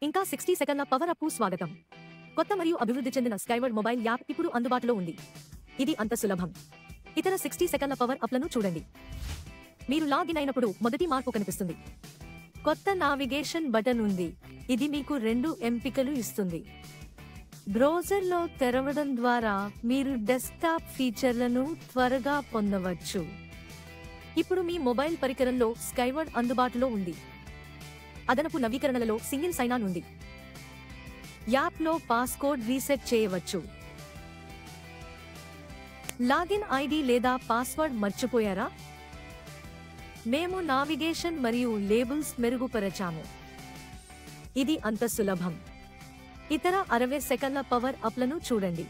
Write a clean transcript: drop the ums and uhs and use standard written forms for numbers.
ఇంకా 60 సెకన్ల power up కు స్వాగతం. కొత్త మరియు అభివృద్ధి చెందిన స్కైవర్డ్ మొబైల్ యాప్ ఇప్పుడు అందుబాటులో ఉంది. ఇది అంత సులభం. ఇతర 60 సెకన్ల పవర్ అప్లను చూడండి. మీరు లాగిన్ అయినప్పుడు మొదటి మార్పు కనిపిస్తుంది. కొత్త నావిగేషన్ బటన్ ఉంది. ఇది మీకు 2 ఎంపికలు ఇస్తుంది. బ్రౌజర్లో తెరవడం ద్వారా మీరు డెస్క్టాప్ ఫీచర్లను త్వరగా పొందవచ్చు. ఇప్పుడు మీ మొబైల్ పరికరంలో స్కైవర్డ్ అందుబాటులో ఉంది. అదనపు నవీకరణలలో సింగిల్ సైన్ ఆన్ ఉంది. యాప్లో పాస్కోడ్ రీసెట్ చేయవచ్చు. లాగిన్ ఐడి లేదా పాస్వర్డ్ మర్చిపోయారా? మేము నావిగేషన్ మరియు లేబుల్స్ మెరుగుపరచాము. ఇది అంత సులభం. ఇతర 60 సెకన్ల పవర్ అప్లను చూడండి.